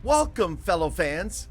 Welcome, fellow fans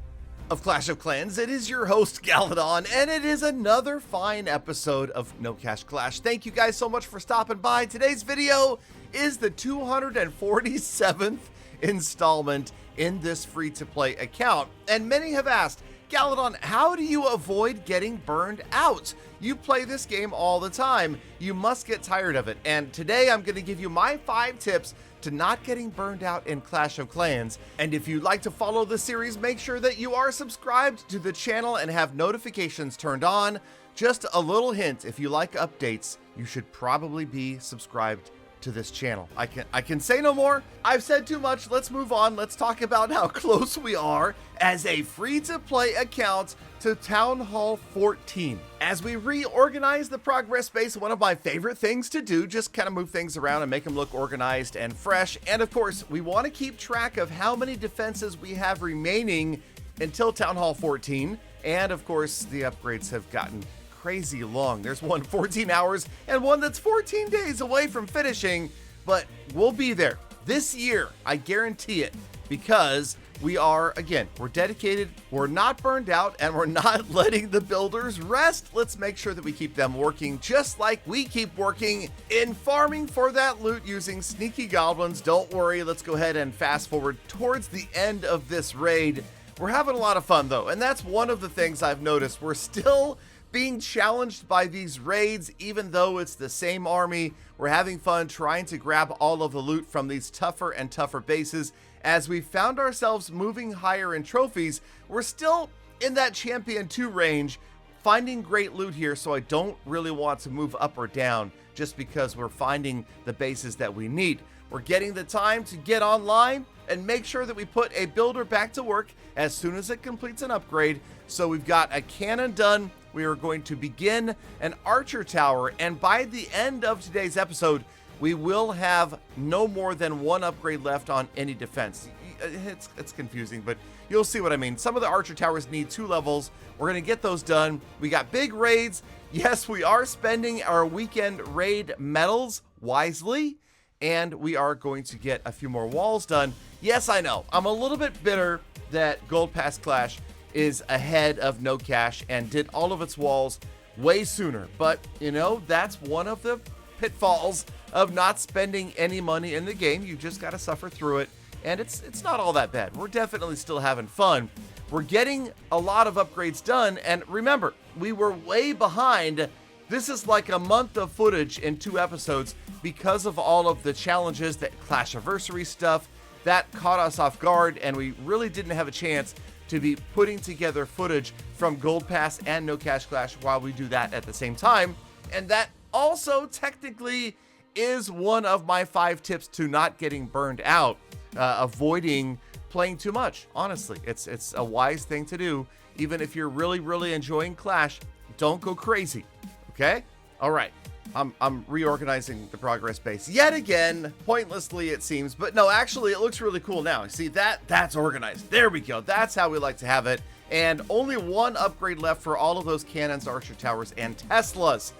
of Clash of Clans. It is your host, Galadon, and it is another fine episode of No Cash Clash. Thank you guys so much for stopping by. Today's video is the 247th installment in this free-to-play account, and many have asked, Galadon, how do you avoid getting burned out? You play this game all the time. You must get tired of it, and today I'm going to give you my 5 tips to not getting burned out in Clash of Clans. And if you'd like to follow the series, make sure that you are subscribed to the channel and have notifications turned on. Just a little hint, if you like updates, you should probably be subscribed to this channel. I can say no more. I've said too much. Let's move on. Let's talk about how close we are as a free-to-play account to Town Hall 14. As we reorganize the progress space, one of my favorite things to do, just kind of move things around and make them look organized and fresh. And of course, we want to keep track of how many defenses we have remaining until Town Hall 14. And of course, the upgrades have gotten crazy long. There's one 14 hours and one that's 14 days away from finishing, but we'll be there this year. I guarantee it, because we are, again, we're dedicated, we're not burned out, and we're not letting the builders rest. Let's make sure that we keep them working just like we keep working in farming for that loot using sneaky goblins. Don't worry, let's go ahead and fast forward towards the end of this raid. We're having a lot of fun though, and that's one of the things I've noticed. We're still being challenged by these raids, even though it's the same army. We're having fun trying to grab all of the loot from these tougher and tougher bases. As we found ourselves moving higher in trophies, we're still in that Champion 2 range, finding great loot here, so I don't really want to move up or down just because we're finding the bases that we need. We're getting the time to get online and make sure that we put a builder back to work as soon as it completes an upgrade. So we've got a cannon done. We are going to begin an archer tower, and by the end of today's episode, we will have no more than 1 upgrade left on any defense. It's confusing, but you'll see what I mean. Some of the archer towers need 2 levels. We're going to get those done. We got big raids. Yes, we are spending our weekend raid medals wisely, and we are going to get a few more walls done. Yes, I know. I'm a little bit bitter that Gold Pass Clash is ahead of No Cash and did all of its walls way sooner. But, you know, that's one of the pitfalls of not spending any money in the game. You just got to suffer through it, and it's not all that bad. We're definitely still having fun. We're getting a lot of upgrades done, and remember, we were way behind. This is like a month of footage in 2 episodes because of all of the challenges, that Clashiversary stuff that caught us off guard, and we really didn't have a chance to be putting together footage from Gold Pass and No Cash Clash while we do that at the same time. And that also technically is one of my 5 tips to not getting burned out, avoiding playing too much. Honestly, it's a wise thing to do. Even if you're really enjoying Clash, don't go crazy, okay? All right. I'm reorganizing the progress base yet again, pointlessly it seems, but no, actually it looks really cool now. See, that's organized. There we go. That's how we like to have it. And only 1 upgrade left for all of those cannons, archer towers, and Teslas.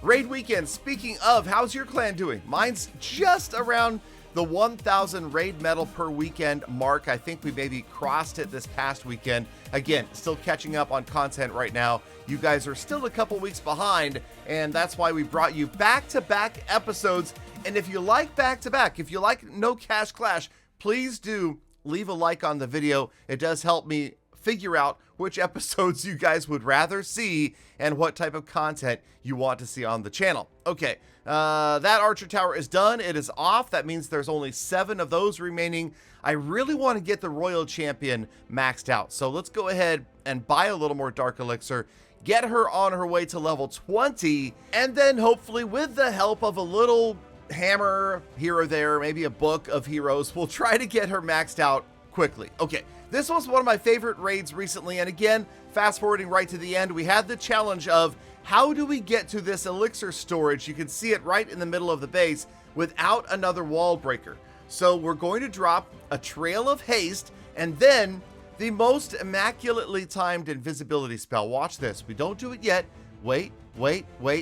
Raid weekend, speaking of, how's your clan doing? Mine's just around the 1,000 raid medal per weekend mark. I think we maybe crossed it this past weekend. Again, still catching up on content right now. You guys are still a couple weeks behind, and that's why we brought you back-to-back episodes. And if you like back-to-back, if you like No Cash Clash, please do leave a like on the video. It does help me figure out which episodes you guys would rather see and what type of content you want to see on the channel. Okay, that archer tower is done. It is off. That means there's only 7 of those remaining. I really want to get the Royal Champion maxed out. So let's go ahead and buy a little more Dark Elixir, get her on her way to level 20, and then hopefully with the help of a little hammer here or there, maybe a book of heroes, we'll try to get her maxed out quickly. Okay, this was one of my favorite raids recently, and again, fast forwarding right to the end, we had the challenge of how do we get to this elixir storage? You can see it right in the middle of the base without another wall breaker. So we're going to drop a Trail of Haste and then the most immaculately timed invisibility spell. Watch this. We don't do it yet. Wait,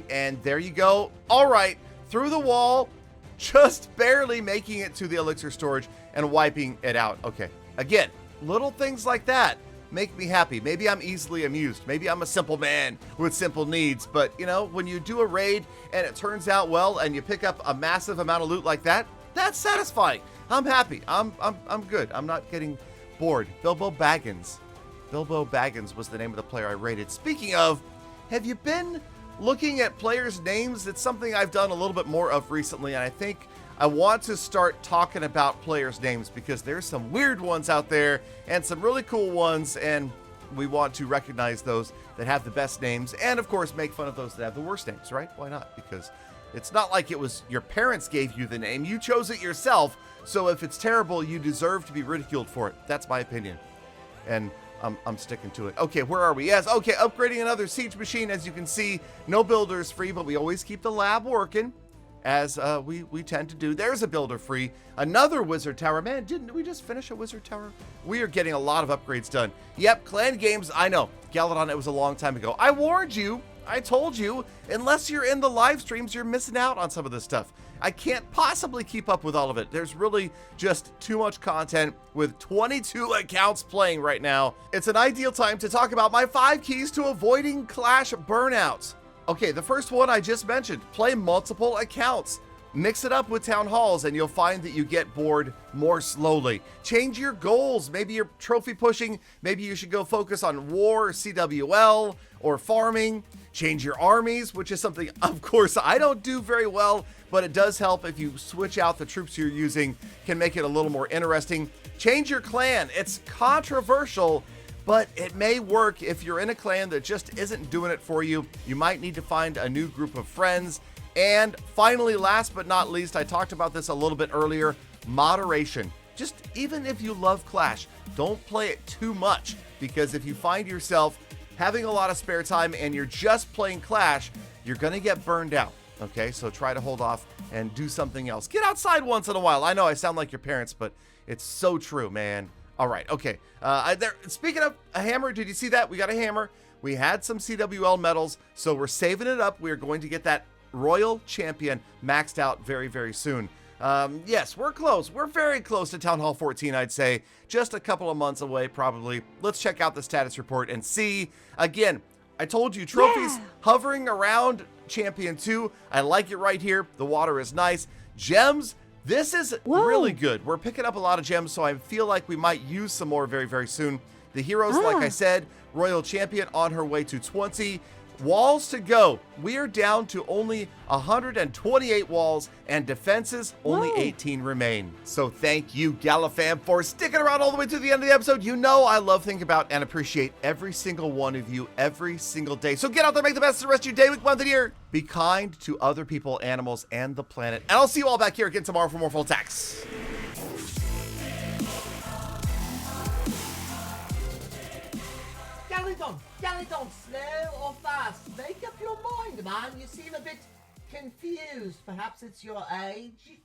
and there you go. All right, through the wall, just barely making it to the elixir storage and wiping it out. Okay, again, little things like that make me happy. Maybe I'm easily amused. Maybe I'm a simple man with simple needs. But, you know, when you do a raid and it turns out well and you pick up a massive amount of loot like that, that's satisfying. I'm happy. I'm good. I'm not getting bored. Bilbo Baggins. Bilbo Baggins was the name of the player I raided. Speaking of, have you been looking at players' names? It's something I've done a little bit more of recently, and I think I want to start talking about players' names because there's some weird ones out there and some really cool ones, and we want to recognize those that have the best names and, of course, make fun of those that have the worst names, right? Why not? Because it's not like it was your parents gave you the name. You chose it yourself, so if it's terrible, you deserve to be ridiculed for it. That's my opinion, and I'm sticking to it. Okay, where are we? Yes, okay, upgrading another siege machine. As you can see, no builders free, but we always keep the lab working, as we tend to do. There's a builder free. Another wizard tower. Man, didn't we just finish a wizard tower? We are getting a lot of upgrades done. Yep, clan games, I know. Galadon, it was a long time ago. I warned you. I told you, unless you're in the live streams, you're missing out on some of this stuff. I can't possibly keep up with all of it. There's really just too much content with 22 accounts playing right now. It's an ideal time to talk about my 5 keys to avoiding Clash burnouts. Okay, the first one I just mentioned, play multiple accounts. Mix it up with town halls and you'll find that you get bored more slowly. Change your goals. Maybe you're trophy pushing. Maybe you should go focus on war, CWL, or farming. Change your armies, which is something, of course, I don't do very well, but it does help if you switch out the troops you're using, can make it a little more interesting. Change your clan. It's controversial, but it may work if you're in a clan that just isn't doing it for you. You might need to find a new group of friends. And finally, last but not least, I talked about this a little bit earlier, moderation. Just even if you love Clash, don't play it too much, because if you find yourself having a lot of spare time and you're just playing Clash, you're gonna get burned out. Okay, so try to hold off and do something else. Get outside once in a while. I know I sound like your parents, but it's so true, man. All right, okay. Speaking of a hammer, did you see that? We got a hammer. We had some CWL medals, so we're saving it up. We're going to get that Royal Champion maxed out very, very soon. Yes, we're close. We're very close to Town Hall 14, I'd say. Just a couple of months away, probably. Let's check out the status report and see. Again, I told you, trophies hovering around Champion 2. I like it right here. The water is nice. Gems, this is really good. We're picking up a lot of gems, so I feel like we might use some more very, very soon. The heroes, like I said, Royal Champion on her way to 20. Walls to go. We are down to only 128 walls, and defenses, only 18 remain. So thank you, Galafam, for sticking around all the way to the end of the episode. You know I love, think about, and appreciate every single one of you every single day. So get out there, make the best of the rest of your day, week, month, and year. Be kind to other people, animals, and the planet. And I'll see you all back here again tomorrow for more full attacks. Galadon, slow or fast? Make up your mind, man. You seem a bit confused. Perhaps it's your age?